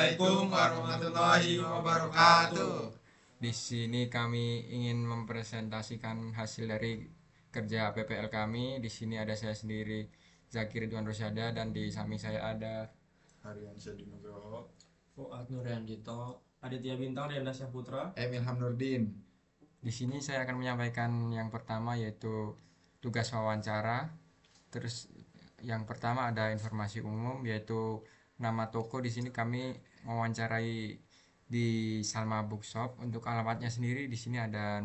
Assalamualaikum warahmatullahi wabarakatuh. Di sini kami ingin mempresentasikan hasil dari kerja PPL kami. Di sini ada saya sendiri, Zakir Ridwan Rosyada, dan di samping saya ada Harian Nugroho, Fuad Nuryanito, Aditya Bintang, Rianda Syahputra. Ilham Nurdin. Di sini saya akan menyampaikan yang pertama yaitu tugas wawancara. Terus yang pertama ada informasi umum yaitu nama toko. Di sini kami mewawancarai di Salma Bookshop. Untuk alamatnya sendiri di sini ada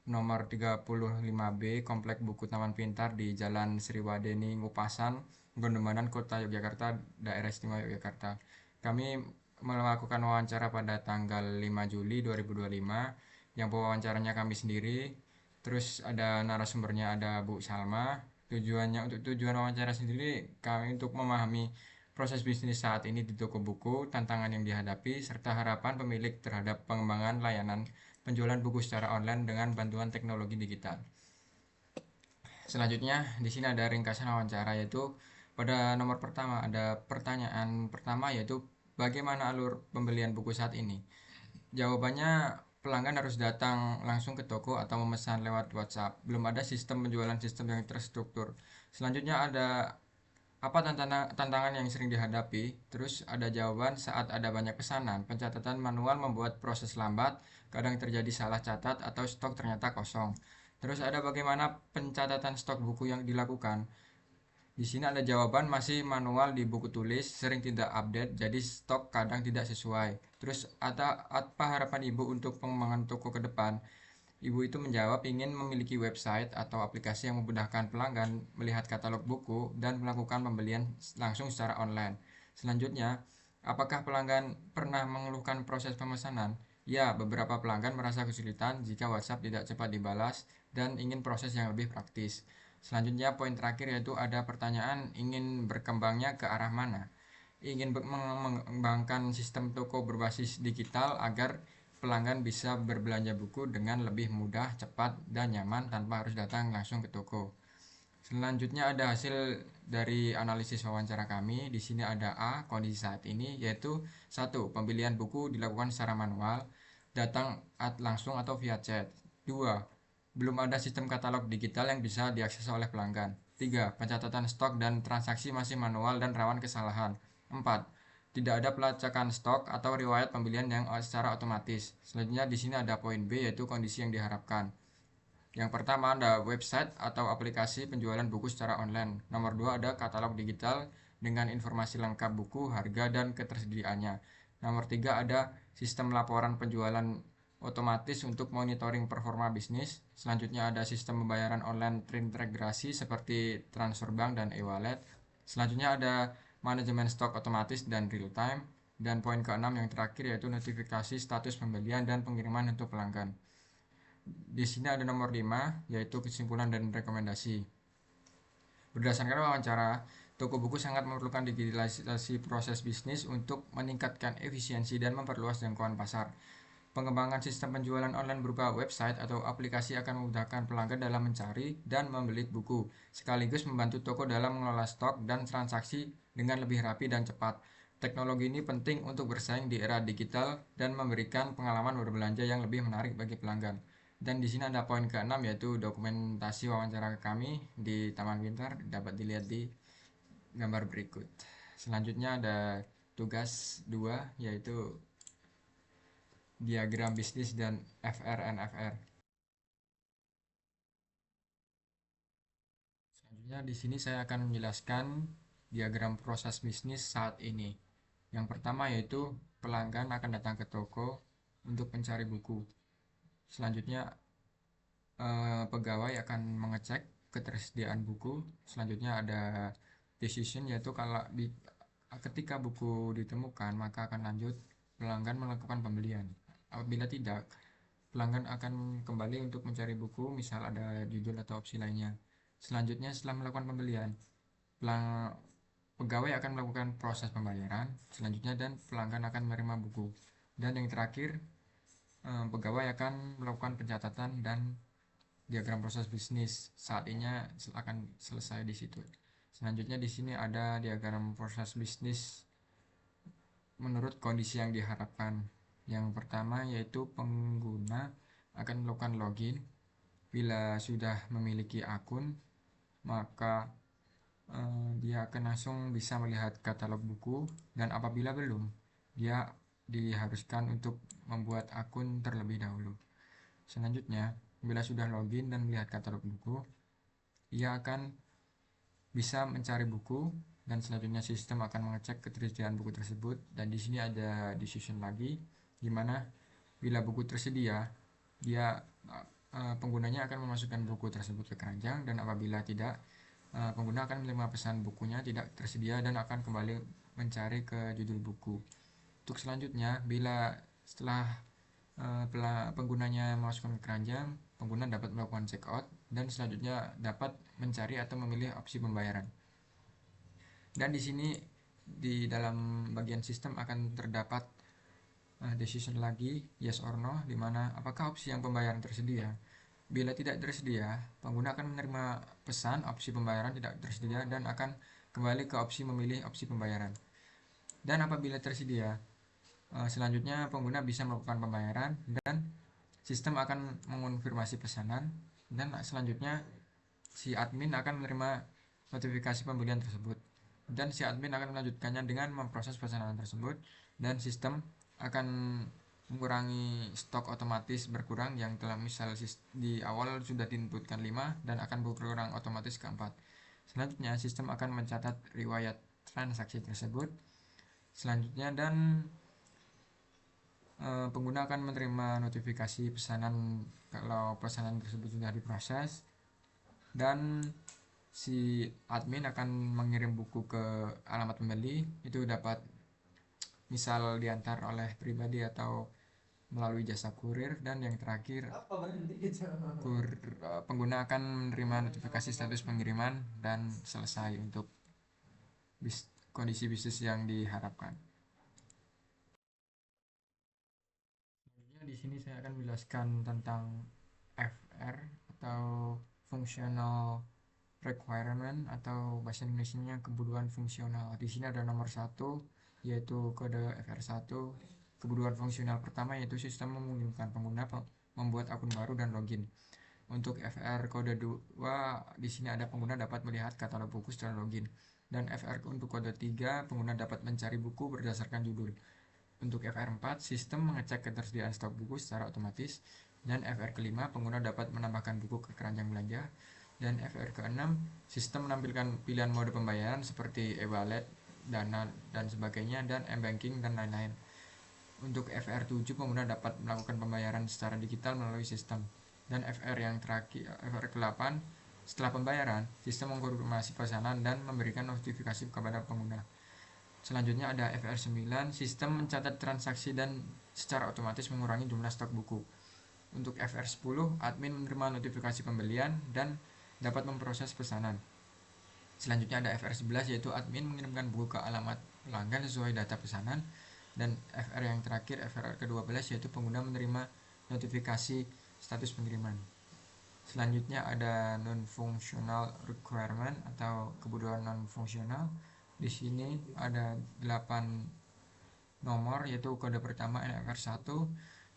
nomor 35B Komplek Buku Taman Pintar di Jalan Sriwadeni Ngupasan, Gondomanan, Kota Yogyakarta, Daerah Istimewa Yogyakarta. Kami melakukan wawancara pada tanggal 5 Juli 2025 yang pewawancaranya kami sendiri. Terus ada narasumbernya ada Bu Salma. Tujuan wawancara sendiri kami untuk memahami proses bisnis saat ini di toko buku, tantangan yang dihadapi, serta harapan pemilik terhadap pengembangan layanan penjualan buku secara online dengan bantuan teknologi digital. Selanjutnya di sini ada ringkasan wawancara, yaitu pada nomor pertama ada pertanyaan pertama yaitu bagaimana alur pembelian buku saat ini. Jawabannya pelanggan harus datang langsung ke toko atau memesan lewat WhatsApp. Belum ada sistem penjualan sistem yang terstruktur. Selanjutnya ada apa tantangan yang sering dihadapi. Terus ada jawaban saat ada banyak pesanan. Pencatatan manual membuat proses lambat, kadang terjadi salah catat atau stok ternyata kosong. Terus ada bagaimana pencatatan stok buku yang dilakukan. Di sini ada jawaban masih manual di buku tulis, sering tidak update, jadi stok kadang tidak sesuai. Terus ada apa harapan Ibu untuk pengembangan toko ke depan? Ibu itu menjawab ingin memiliki website atau aplikasi yang memudahkan pelanggan melihat katalog buku dan melakukan pembelian langsung secara online. Selanjutnya, apakah pelanggan pernah mengeluhkan proses pemesanan? Ya, beberapa pelanggan merasa kesulitan jika WhatsApp tidak cepat dibalas dan ingin proses yang lebih praktis. Selanjutnya, poin terakhir yaitu ada pertanyaan ingin berkembangnya ke arah mana? Ingin mengembangkan sistem toko berbasis digital agar pelanggan bisa berbelanja buku dengan lebih mudah, cepat, dan nyaman tanpa harus datang langsung ke toko. Selanjutnya ada hasil dari analisis wawancara kami. Di sini ada A, kondisi saat ini, yaitu 1. Pembelian buku dilakukan secara manual, datang langsung atau via chat. 2. Belum ada sistem katalog digital yang bisa diakses oleh pelanggan. 3. Pencatatan stok dan transaksi masih manual dan rawan kesalahan. 4. Tidak ada pelacakan stok atau riwayat pembelian yang secara otomatis. Selanjutnya di sini ada poin B yaitu kondisi yang diharapkan. Yang pertama ada website atau aplikasi penjualan buku secara online. Nomor 2 ada katalog digital dengan informasi lengkap buku, harga, dan ketersediaannya. Nomor 3 ada sistem laporan penjualan otomatis untuk monitoring performa bisnis. Selanjutnya ada sistem pembayaran online terintegrasi seperti transfer bank dan e-wallet. Selanjutnya ada manajemen stok otomatis dan real time. Dan poin keenam yang terakhir yaitu notifikasi status pembelian dan pengiriman untuk pelanggan. Di sini ada nomor 5 yaitu kesimpulan dan rekomendasi. Berdasarkan wawancara, toko buku sangat memerlukan digitalisasi proses bisnis untuk meningkatkan efisiensi dan memperluas jangkauan pasar. Pengembangan sistem penjualan online berupa website atau aplikasi akan memudahkan pelanggan dalam mencari dan membeli buku, sekaligus membantu toko dalam mengelola stok dan transaksi dengan lebih rapi dan cepat. Teknologi ini penting untuk bersaing di era digital dan memberikan pengalaman berbelanja yang lebih menarik bagi pelanggan. Dan di sini ada poin ke-6 yaitu dokumentasi wawancara kami di Taman Pintar dapat dilihat di gambar berikut. Selanjutnya ada tugas 2 yaitu diagram bisnis dan FRNFR. Selanjutnya di sini saya akan menjelaskan diagram proses bisnis saat ini. Yang pertama yaitu pelanggan akan datang ke toko untuk mencari buku. Selanjutnya pegawai akan mengecek ketersediaan buku. Selanjutnya ada decision yaitu ketika buku ditemukan maka akan lanjut pelanggan melakukan pembelian. Apabila tidak, pelanggan akan kembali untuk mencari buku, misal ada judul atau opsi lainnya. Selanjutnya setelah melakukan pembelian, pegawai akan melakukan proses pembayaran selanjutnya dan pelanggan akan menerima buku. Dan yang terakhir, pegawai akan melakukan pencatatan dan diagram proses bisnis saat ini akan selesai di situ. Selanjutnya di sini ada diagram proses bisnis menurut kondisi yang diharapkan. Yang pertama yaitu pengguna akan melakukan login. Bila sudah memiliki akun, maka dia akan langsung bisa melihat katalog buku, dan apabila belum, dia diharuskan untuk membuat akun terlebih dahulu. Selanjutnya, bila sudah login dan melihat katalog buku, ia akan bisa mencari buku, dan selanjutnya sistem akan mengecek ketersediaan buku tersebut. Dan di sini ada decision lagi, di mana bila buku tersedia, penggunanya akan memasukkan buku tersebut ke keranjang, dan apabila tidak, pengguna akan menerima pesan bukunya tidak tersedia dan akan kembali mencari ke judul buku. Untuk selanjutnya, bila setelah penggunanya memasukkan ke keranjang, pengguna dapat melakukan check out dan selanjutnya dapat mencari atau memilih opsi pembayaran. Dan di sini di dalam bagian sistem akan terdapat decision lagi, yes or no, di mana apakah opsi yang pembayaran tersedia. Bila tidak tersedia, pengguna akan menerima pesan opsi pembayaran tidak tersedia dan akan kembali ke opsi memilih opsi pembayaran. Dan apabila tersedia, selanjutnya pengguna bisa melakukan pembayaran dan sistem akan mengonfirmasi pesanan, dan selanjutnya si admin akan menerima notifikasi pembelian tersebut, dan si admin akan melanjutkannya dengan memproses pesanan tersebut, dan sistem akan mengurangi stok otomatis berkurang yang telah misal di awal sudah diinputkan 5 dan akan berkurang otomatis ke 4. Selanjutnya sistem akan mencatat riwayat transaksi tersebut selanjutnya, dan pengguna akan menerima notifikasi pesanan kalau pesanan tersebut sudah diproses, dan si admin akan mengirim buku ke alamat pembeli. Itu dapat misal diantar oleh pribadi atau melalui jasa kurir. Dan yang terakhir, pengguna akan menerima notifikasi status pengiriman dan selesai untuk kondisi bisnis yang diharapkan. Di sini saya akan menjelaskan tentang FR atau Functional Requirement, atau bahasa Indonesianya kebutuhan fungsional. Di sini ada nomor 1 yaitu kode FR1. Kebutuhan fungsional pertama yaitu sistem memungkinkan pengguna membuat akun baru dan login. Untuk FR kode 2, di sini ada pengguna dapat melihat katalog buku setelah login. Dan FR untuk kode 3, pengguna dapat mencari buku berdasarkan judul. Untuk FR4, sistem mengecek ketersediaan stok buku secara otomatis. Dan FR kelima, pengguna dapat menambahkan buku ke keranjang belanja. Dan FR ke-6, sistem menampilkan pilihan mode pembayaran seperti e-wallet, dana, dan sebagainya, dan m-banking, dan lain-lain. Untuk FR7, pengguna dapat melakukan pembayaran secara digital melalui sistem. Dan FR yang terakhir, FR ke-8, setelah pembayaran, sistem mengkonfirmasi pesanan dan memberikan notifikasi kepada pengguna. Selanjutnya ada FR9, sistem mencatat transaksi dan secara otomatis mengurangi jumlah stok buku. Untuk FR10, admin menerima notifikasi pembelian dan dapat memproses pesanan. Selanjutnya ada FR11, yaitu admin mengirimkan buku ke alamat pelanggan sesuai data pesanan. Dan FR yang terakhir, FR ke-12, yaitu pengguna menerima notifikasi status pengiriman. Selanjutnya ada non-functional requirement atau kebutuhan non-fungsional. Di sini ada 8 nomor, yaitu kode pertama NFR1.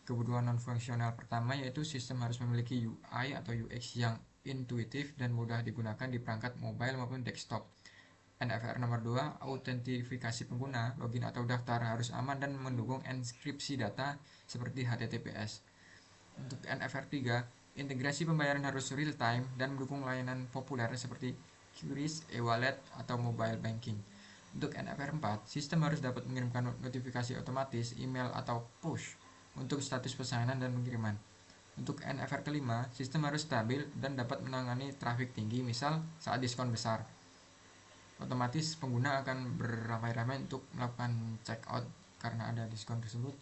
Kebutuhan non-fungsional pertama yaitu sistem harus memiliki UI atau UX yang intuitif dan mudah digunakan di perangkat mobile maupun desktop. NFR nomor 2, autentifikasi pengguna, login atau daftar harus aman dan mendukung enkripsi data seperti HTTPS. Untuk NFR 3, integrasi pembayaran harus real time dan mendukung layanan populer seperti QRIS, e-wallet, atau mobile banking. Untuk NFR 4, sistem harus dapat mengirimkan notifikasi otomatis, email, atau push untuk status pesanan dan pengiriman. Untuk NFR kelima, sistem harus stabil dan dapat menangani trafik tinggi, misal saat diskon besar. Otomatis pengguna akan beramai-ramai untuk melakukan check out karena ada diskon tersebut.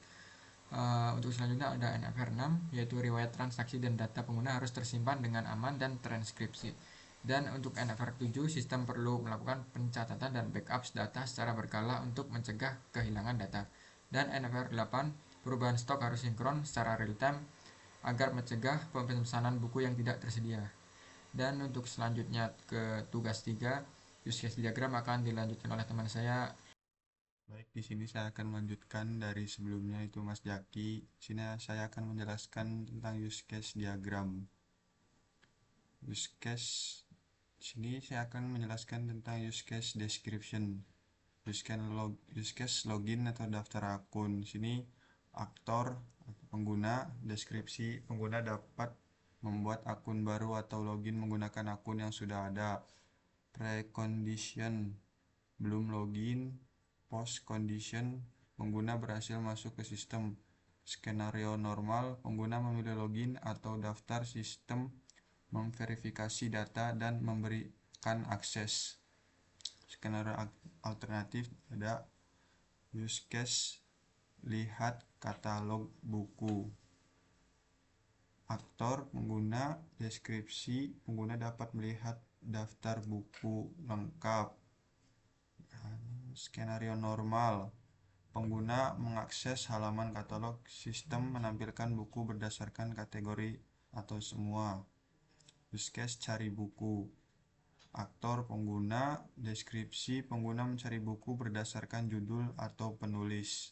Untuk selanjutnya ada NFR 6, yaitu riwayat transaksi dan data pengguna harus tersimpan dengan aman dan transkripsi. Dan untuk NFR 7, sistem perlu melakukan pencatatan dan backup data secara berkala untuk mencegah kehilangan data. Dan NFR 8, perubahan stok harus sinkron secara real time agar mencegah pemesanan buku yang tidak tersedia. Dan untuk selanjutnya ke tugas 3, use case diagram akan dilanjutkan oleh teman saya Baik, di sini saya akan melanjutkan dari sebelumnya itu Mas Jaki. Sini saya akan menjelaskan tentang use case diagram. Use case sini saya akan menjelaskan tentang use case description. Use case login atau daftar akun. Sini aktor pengguna, deskripsi pengguna dapat membuat akun baru atau login menggunakan akun yang sudah ada. Precondition belum login. Post condition pengguna berhasil masuk ke sistem. Skenario normal pengguna memilih login atau daftar sistem, memverifikasi data dan memberikan akses. Skenario alternatif ada use case lihat katalog buku. Aktor pengguna, deskripsi pengguna dapat melihat daftar buku lengkap. Skenario normal pengguna mengakses halaman katalog, sistem menampilkan buku berdasarkan kategori atau semua. Use case cari buku. Aktor pengguna, deskripsi pengguna mencari buku berdasarkan judul atau penulis.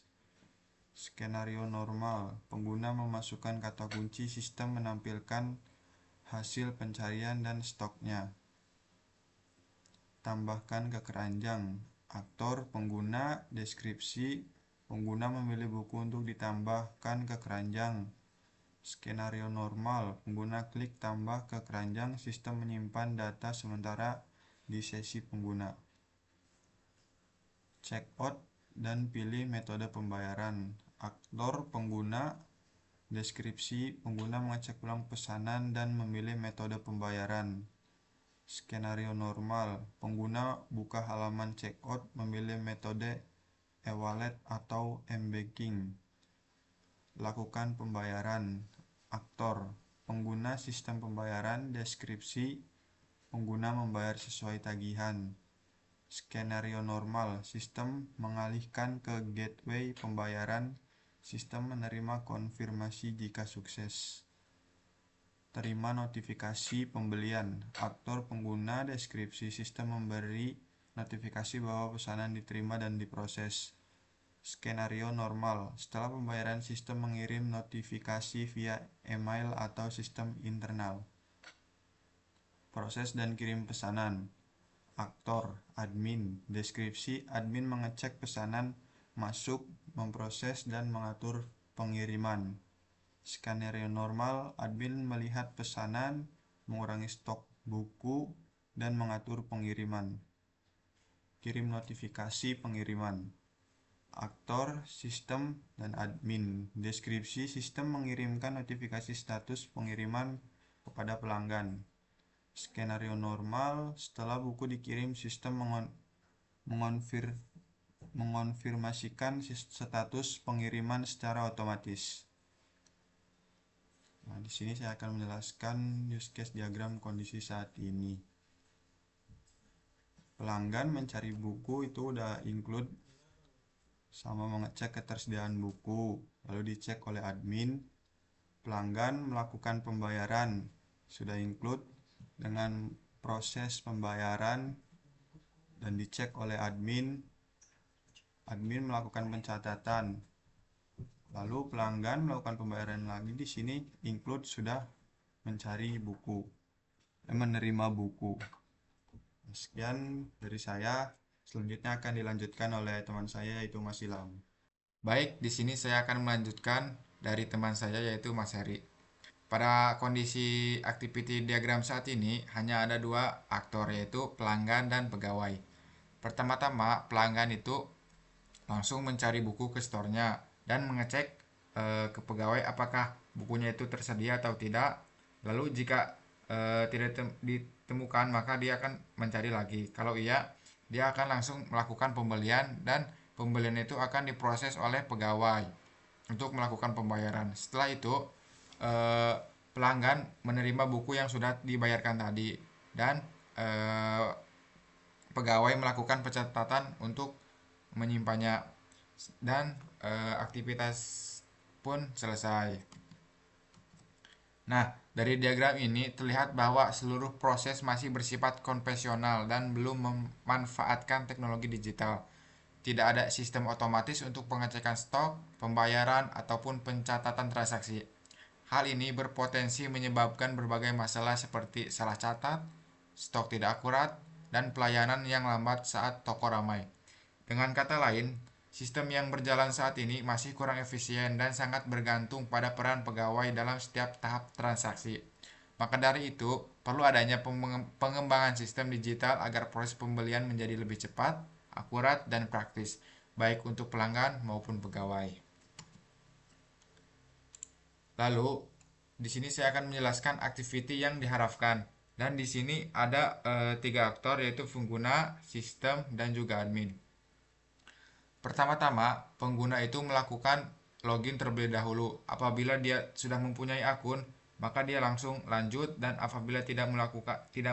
Skenario normal pengguna memasukkan kata kunci, sistem menampilkan hasil pencarian dan stoknya. Tambahkan ke keranjang. Aktor pengguna, deskripsi pengguna memilih buku untuk ditambahkan ke keranjang. Skenario normal pengguna klik tambah ke keranjang, sistem menyimpan data sementara di sesi pengguna. Checkout dan pilih metode pembayaran. Aktor pengguna, deskripsi pengguna mengecek ulang pesanan dan memilih metode pembayaran. Skenario normal pengguna buka halaman checkout, memilih metode e-wallet atau m-banking. Lakukan pembayaran. Aktor pengguna, sistem pembayaran, deskripsi pengguna membayar sesuai tagihan. Skenario normal sistem mengalihkan ke gateway pembayaran, sistem menerima konfirmasi jika sukses. Terima notifikasi pembelian. Aktor pengguna, deskripsi sistem memberi notifikasi bahwa pesanan diterima dan diproses. Skenario normal setelah pembayaran, sistem mengirim notifikasi via email atau sistem internal. Proses dan kirim pesanan. Aktor admin, deskripsi admin mengecek pesanan masuk, memproses dan mengatur pengiriman. Skenario normal admin melihat pesanan, mengurangi stok buku dan mengatur pengiriman. Kirim notifikasi pengiriman. Aktor sistem dan admin, deskripsi sistem mengirimkan notifikasi status pengiriman kepada pelanggan. Skenario normal setelah buku dikirim, sistem mengonfirmasikan status pengiriman secara otomatis. Nah, di sini saya akan menjelaskan use case diagram kondisi saat ini. Pelanggan mencari buku itu udah include sama mengecek ketersediaan buku, lalu dicek oleh admin. Pelanggan melakukan pembayaran, sudah include dengan proses pembayaran dan dicek oleh admin. Admin melakukan pencatatan, lalu pelanggan melakukan pembayaran lagi. Di sini include sudah mencari buku, menerima buku. Sekian dari saya. Selanjutnya akan dilanjutkan oleh teman saya yaitu Mas Ilham. Baik, di sini saya akan melanjutkan dari teman saya yaitu Mas Heri. Pada kondisi activity diagram saat ini hanya ada dua aktor yaitu pelanggan dan pegawai. Pertama-tama pelanggan itu langsung mencari buku ke store-nya dan mengecek ke pegawai apakah bukunya itu tersedia atau tidak. Lalu jika tidak ditemukan maka dia akan mencari lagi. Kalau iya, dia akan langsung melakukan pembelian dan pembelian itu akan diproses oleh pegawai untuk melakukan pembayaran. Setelah itu pelanggan menerima buku yang sudah dibayarkan tadi dan pegawai melakukan pencatatan untuk menyimpannya dan aktivitas pun selesai. Nah, dari diagram ini terlihat bahwa seluruh proses masih bersifat konvensional dan belum memanfaatkan teknologi digital. tidak ada sistem otomatis untuk pengecekan stok, pembayaran, ataupun pencatatan transaksi. Hal ini berpotensi menyebabkan berbagai masalah seperti salah catat, stok tidak akurat, dan pelayanan yang lambat saat toko ramai. Dengan kata lain, sistem yang berjalan saat ini masih kurang efisien dan sangat bergantung pada peran pegawai dalam setiap tahap transaksi. Maka dari itu, perlu adanya pengembangan sistem digital agar proses pembelian menjadi lebih cepat, akurat, dan praktis, baik untuk pelanggan maupun pegawai. Lalu, di sini saya akan menjelaskan activity yang diharapkan. Dan di sini ada 3 aktor, yaitu pengguna, sistem, dan juga admin. Pertama-tama, pengguna itu melakukan login terlebih dahulu. Apabila dia sudah mempunyai akun, maka dia langsung lanjut, dan apabila tidak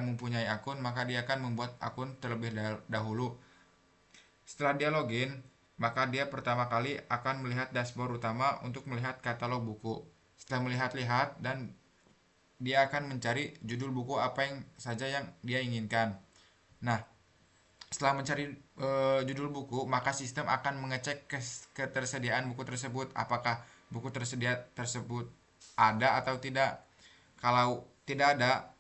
mempunyai akun, maka dia akan membuat akun terlebih dahulu. Setelah dia login, maka dia pertama kali akan melihat dashboard utama untuk melihat katalog buku. Setelah melihat-lihat, dan dia akan mencari judul buku apa yang saja yang dia inginkan. Nah, setelah mencari judul buku, maka sistem akan mengecek ketersediaan buku tersebut, apakah buku tersebut ada atau tidak. Kalau tidak ada,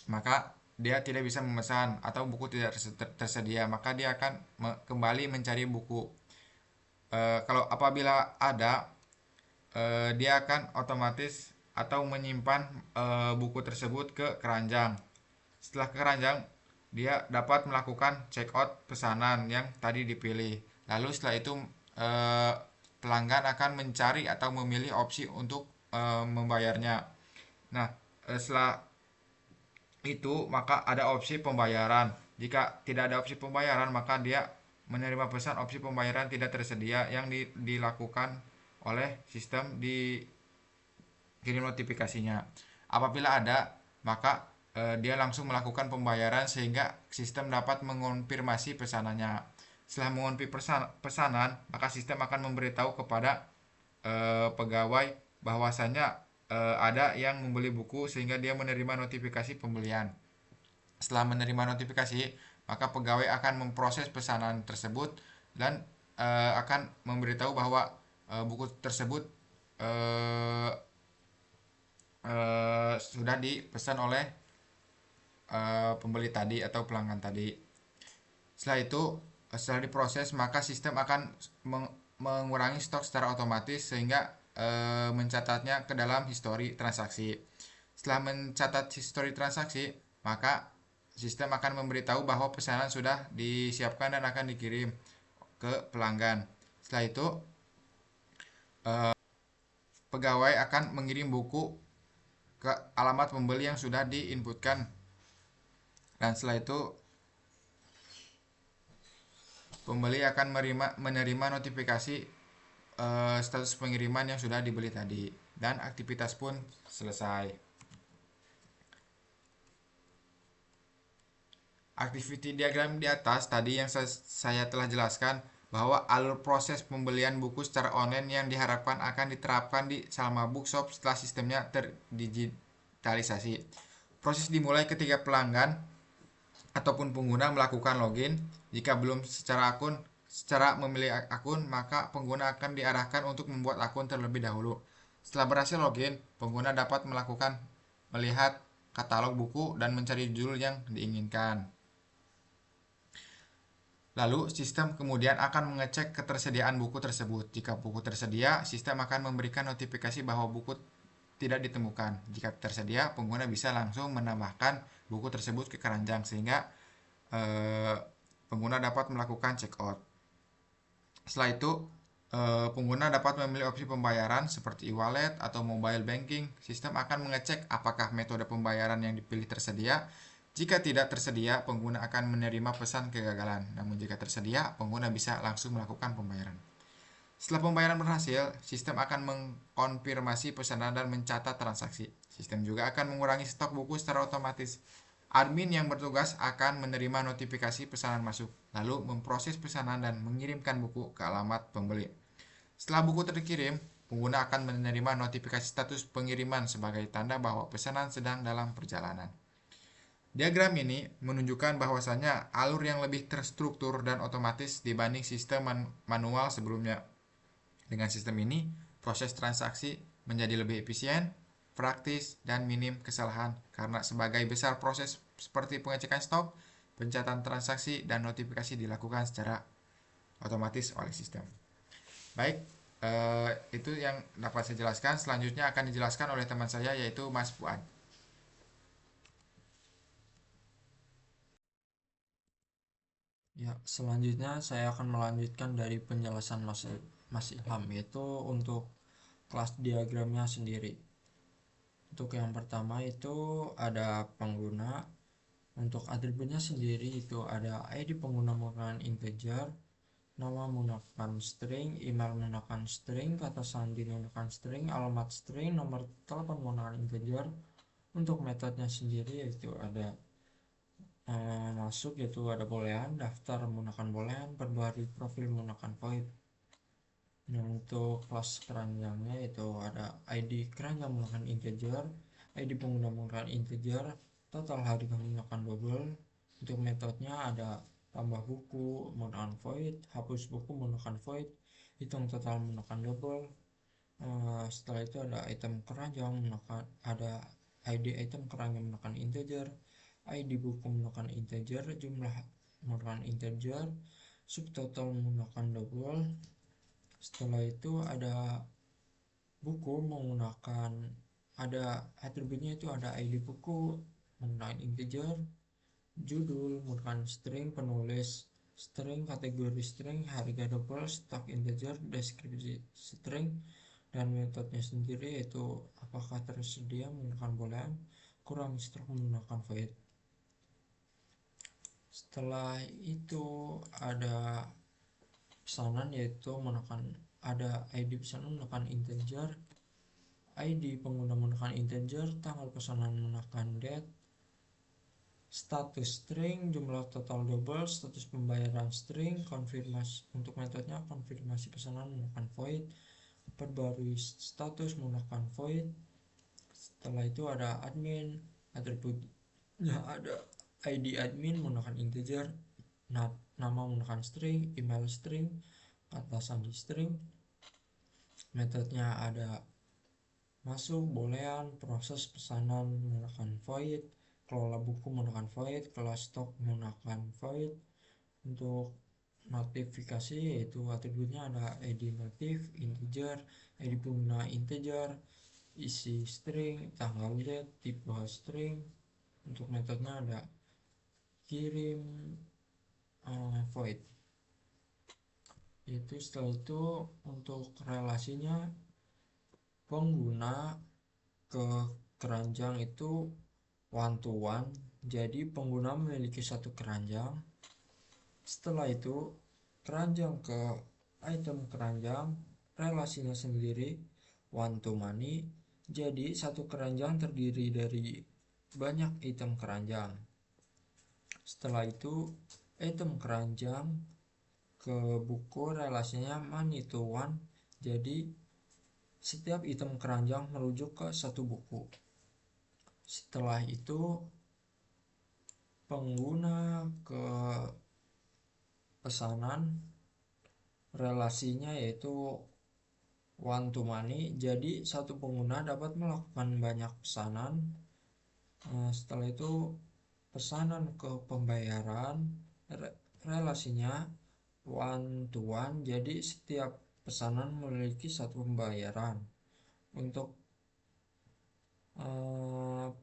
maka dia tidak bisa memesan, atau buku tidak tersedia, maka dia akan kembali mencari buku. Kalau apabila ada, dia akan otomatis atau menyimpan buku tersebut ke keranjang. Setelah ke keranjang, dia dapat melakukan check out pesanan yang tadi dipilih. Lalu setelah itu pelanggan akan mencari atau memilih opsi untuk membayarnya. Nah, setelah itu maka ada opsi pembayaran. Jika tidak ada opsi pembayaran, maka dia menerima pesan opsi pembayaran tidak tersedia yang dilakukan oleh sistem di kirim notifikasinya. Apabila ada, maka dia langsung melakukan pembayaran sehingga sistem dapat mengonfirmasi pesanannya. Setelah mengonfirmasi pesanan, maka sistem akan memberitahu kepada pegawai bahwasanya ada yang membeli buku sehingga dia menerima notifikasi pembelian. Setelah menerima notifikasi, maka pegawai akan memproses pesanan tersebut dan akan memberitahu bahwa buku tersebut sudah dipesan oleh pembeli tadi atau pelanggan tadi. Setelah diproses, maka sistem akan mengurangi stok secara otomatis sehingga mencatatnya ke dalam histori transaksi. Setelah mencatat histori transaksi, maka sistem akan memberitahu bahwa pesanan sudah disiapkan dan akan dikirim ke pelanggan. Setelah itu, pegawai akan mengirim buku ke alamat pembeli yang sudah diinputkan. Dan setelah itu, pembeli akan menerima notifikasi status pengiriman yang sudah dibeli tadi, dan aktivitas pun selesai. Activity diagram di atas tadi yang saya telah jelaskan bahwa alur proses pembelian buku secara online yang diharapkan akan diterapkan di Salma Bookshop setelah sistemnya terdigitalisasi. Proses dimulai ketika pelanggan ataupun pengguna melakukan login. Jika belum secara memilih akun, maka pengguna akan diarahkan untuk membuat akun terlebih dahulu. Setelah berhasil login, pengguna dapat melihat katalog buku dan mencari judul yang diinginkan. Lalu, sistem kemudian akan mengecek ketersediaan buku tersebut. Jika buku tersedia, sistem akan memberikan notifikasi bahwa buku tidak ditemukan. Jika tersedia, pengguna bisa langsung menambahkan buku tersebut ke keranjang sehingga pengguna dapat melakukan check out. Setelah itu, pengguna dapat memilih opsi pembayaran seperti e-wallet atau mobile banking. Sistem akan mengecek apakah metode pembayaran yang dipilih tersedia. Jika tidak tersedia, pengguna akan menerima pesan kegagalan. Namun jika tersedia, pengguna bisa langsung melakukan pembayaran. Setelah pembayaran berhasil, sistem akan mengkonfirmasi pesanan dan mencatat transaksi. Sistem juga akan mengurangi stok buku secara otomatis. Admin yang bertugas akan menerima notifikasi pesanan masuk, lalu memproses pesanan dan mengirimkan buku ke alamat pembeli. Setelah buku terkirim, pengguna akan menerima notifikasi status pengiriman sebagai tanda bahwa pesanan sedang dalam perjalanan. Diagram ini menunjukkan bahwasannya alur yang lebih terstruktur dan otomatis dibanding sistem manual sebelumnya. Dengan sistem ini, proses transaksi menjadi lebih efisien, praktis, dan minim kesalahan karena sebagai besar proses seperti pengecekan stok, pencatatan transaksi, dan notifikasi dilakukan secara otomatis oleh sistem. Baik, itu yang dapat saya jelaskan. Selanjutnya akan dijelaskan oleh teman saya yaitu Mas Fuad. Ya, selanjutnya saya akan melanjutkan dari penjelasan Mas Ilham, yaitu untuk kelas diagramnya sendiri. Untuk yang pertama itu ada pengguna. Untuk atributnya sendiri itu ada ID pengguna menggunakan integer, nama menggunakan string, email menggunakan string, kata sandi menggunakan string, alamat string, nomor telepon menggunakan integer. Untuk metodenya sendiri yaitu ada masuk, yaitu ada boolean, daftar menggunakan boolean, perbarui profil menggunakan void. Nah, untuk kelas keranjangnya itu ada ID keranjang menggunakan integer, ID pengguna menggunakan integer, total harga menggunakan double. Untuk metodenya ada tambah buku menggunakan void, hapus buku menggunakan void, hitung total menggunakan double. Setelah itu ada item keranjang menggunakan, ada ID item keranjang menggunakan integer, ID buku menggunakan integer, jumlah menggunakan integer, subtotal menggunakan double. Setelah itu ada buku menggunakan, ada atributnya itu ada ID buku menggunakan integer, judul menggunakan string, penulis string, kategori string, harga double, stok integer, deskripsi string, dan metodenya sendiri yaitu apakah tersedia menggunakan boolean, kurang stok menggunakan void. Setelah itu ada pesanan, yaitu menggunakan ada ID pesanan menggunakan integer, ID pengguna menggunakan integer, tanggal pesanan menggunakan date, status string, jumlah total double, status pembayaran string, konfirmasi. Untuk metodenya konfirmasi pesanan menggunakan void, perbarui status menggunakan void. Setelah itu ada admin, atributnya ada ID admin menggunakan integer, nama menggunakan string, email string, kata sandi string. Metodenya ada masuk, boolean, proses pesanan menggunakan void, kelola buku menggunakan void, kelola stok menggunakan void. Untuk notifikasi yaitu atributnya ada ID notif, integer, ID pengguna integer, isi string, tanggal date, tipe string. Untuk metodenya ada kirim, void. Itu setelah itu untuk relasinya pengguna ke keranjang itu one to one, jadi pengguna memiliki satu keranjang. Setelah itu keranjang ke item keranjang, relasinya sendiri one to many, jadi satu keranjang terdiri dari banyak item keranjang. Setelah itu item keranjang ke buku, relasinya many to one, jadi setiap item keranjang merujuk ke satu buku. Setelah itu pengguna ke pesanan, relasinya yaitu one to many, jadi satu pengguna dapat melakukan banyak pesanan. Setelah itu pesanan ke pembayaran, relasinya one to one, jadi setiap pesanan memiliki satu pembayaran. Untuk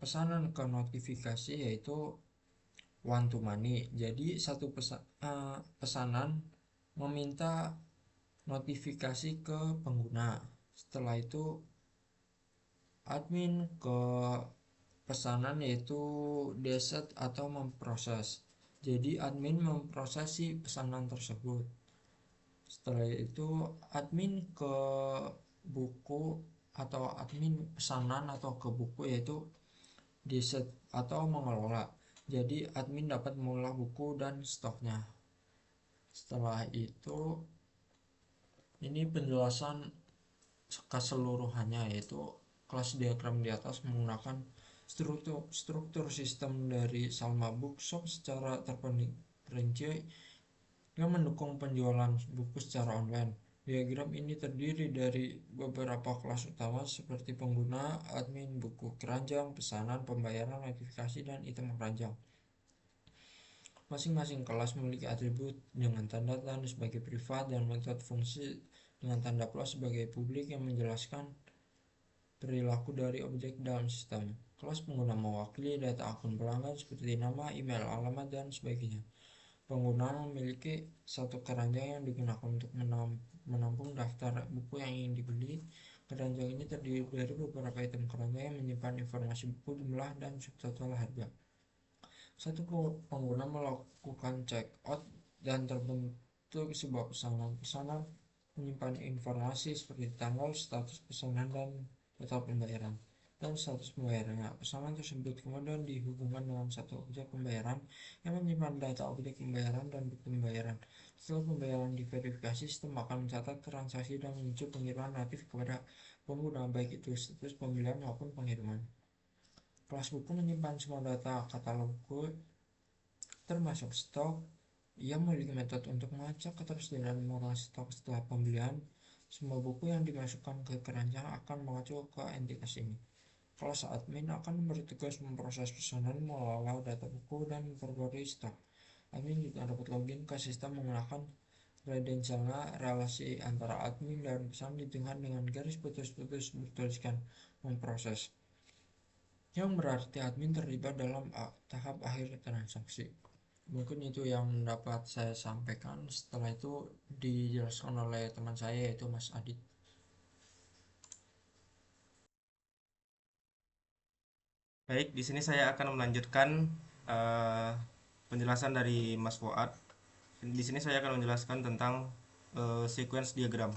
pesanan ke notifikasi yaitu one to many, jadi satu pesanan meminta notifikasi ke pengguna. Setelah itu admin ke pesanan yaitu deset atau memproses, jadi admin memproses si pesanan tersebut. Setelah itu admin ke buku atau admin pesanan atau ke buku yaitu deset atau mengelola, jadi admin dapat mengelola buku dan stoknya. Setelah itu ini penjelasan keseluruhannya, yaitu kelas diagram di atas menggunakan Struktur sistem dari Salma Bookshop secara terperinci yang mendukung penjualan buku secara online. Diagram ini terdiri dari beberapa kelas utama seperti pengguna, admin, buku keranjang, pesanan, pembayaran, notifikasi, dan item keranjang. Masing-masing kelas memiliki atribut dengan tanda tanda sebagai privat dan metode fungsi dengan tanda plus sebagai publik yang menjelaskan perilaku dari objek dalam sistem. Kelas pengguna mewakili data akun pelanggan seperti nama, email, alamat, dan sebagainya. Pengguna memiliki satu keranjang yang digunakan untuk menampung daftar buku yang ingin dibeli. Keranjang ini terdiri dari beberapa item keranjang yang menyimpan informasi buku, jumlah, dan subtotal harga. Satu pengguna melakukan check out dan terbentuk sebuah pesanan. Pesanan menyimpan informasi seperti tanggal, status pesanan, dan total pembayaran, dan status pembayarannya. Pesanan tersebut kemudian dihubungkan dengan satu objek pembayaran yang menyimpan data objek pembayaran dan bukti pembayaran. Setelah pembayaran diverifikasi, sistem akan mencatat transaksi dan muncul pengiriman notif kepada pengguna, baik itu status pembelian maupun pengiriman. Kelas buku menyimpan semua data katalog buku termasuk stok. Ia memiliki metode untuk melacak ketersediaan dan mengurangi stok setelah pembelian. Semua buku yang dimasukkan ke keranjang akan mengacu ke entitas ini. Kelas admin akan bertugas memproses pesanan, mengelola data buku, dan memperbarui stok. Admin juga dapat login ke sistem menggunakan kredensialnya. Relasi antara admin dan pesan ditentukan dengan garis putus-putus bertuliskan memproses, yang berarti admin terlibat dalam tahap akhir transaksi. Mungkin itu yang dapat saya sampaikan. Setelah itu dijelaskan oleh teman saya yaitu Mas Adit. Baik, di sini saya akan melanjutkan penjelasan dari Mas Fuad. Di sini saya akan menjelaskan tentang sequence diagram.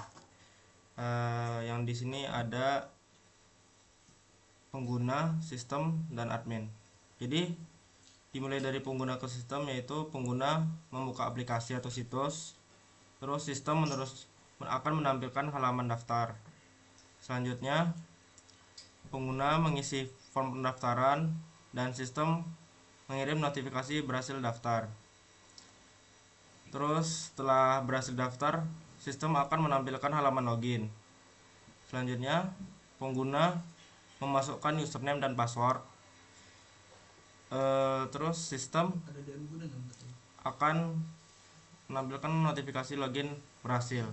Yang di sini ada pengguna, sistem, dan admin. Jadi dimulai dari pengguna ke sistem, yaitu pengguna membuka aplikasi atau situs, terus sistem akan menampilkan halaman daftar. Selanjutnya pengguna mengisi form pendaftaran dan sistem mengirim notifikasi berhasil daftar. Terus setelah berhasil daftar, sistem akan menampilkan halaman login. Selanjutnya pengguna memasukkan username dan password. Terus sistem akan menampilkan notifikasi login berhasil.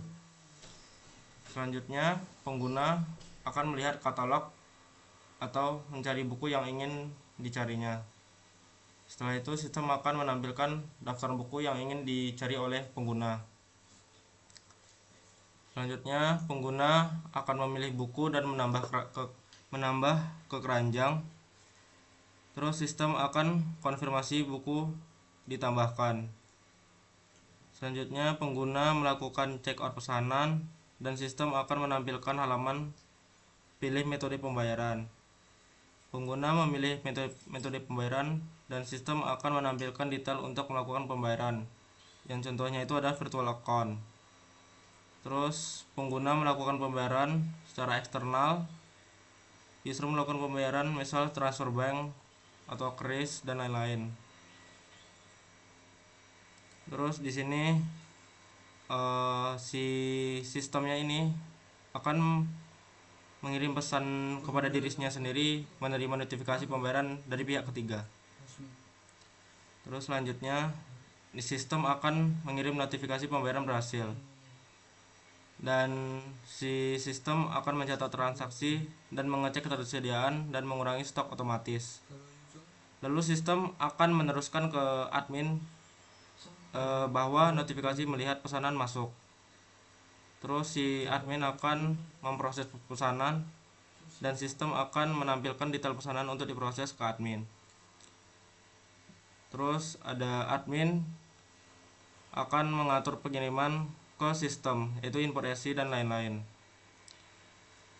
Selanjutnya pengguna akan melihat katalog atau mencari buku yang ingin dicarinya. Setelah itu sistem akan menampilkan daftar buku yang ingin dicari oleh pengguna. Selanjutnya pengguna akan memilih buku dan menambah ke keranjang. Terus sistem akan konfirmasi buku ditambahkan. Selanjutnya pengguna melakukan check out pesanan dan sistem akan menampilkan halaman pilih metode pembayaran. Pengguna memilih metode pembayaran dan sistem akan menampilkan detail untuk melakukan pembayaran. Yang contohnya itu ada virtual account. Terus pengguna melakukan pembayaran secara eksternal. User melakukan pembayaran misal transfer bank atau kris dan lain-lain. Terus di sini si sistemnya ini akan mengirim pesan kepada dirinya sendiri menerima notifikasi pembayaran dari pihak ketiga. Terus selanjutnya di sistem akan mengirim notifikasi pembayaran berhasil. Dan si sistem akan mencatat transaksi dan mengecek ketersediaan dan mengurangi stok otomatis. Lalu sistem akan meneruskan ke admin bahwa notifikasi melihat pesanan masuk. Terus si admin akan memproses pesanan dan sistem akan menampilkan detail pesanan untuk diproses ke admin. Terus ada admin akan mengatur pengiriman ke sistem, yaitu import ESI dan lain-lain.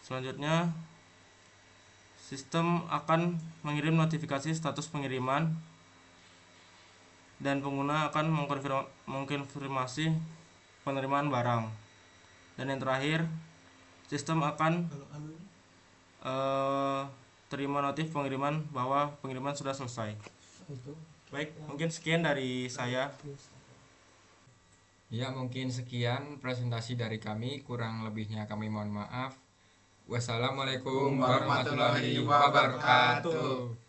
Selanjutnya sistem akan mengirim notifikasi status pengiriman dan pengguna akan mengkonfirmasi penerimaan barang. Dan yang terakhir, sistem akan terima notif pengiriman bahwa pengiriman sudah selesai. Baik, mungkin sekian dari saya. Ya, mungkin sekian presentasi dari kami, kurang lebihnya kami mohon maaf. Wassalamualaikum warahmatullahi wabarakatuh.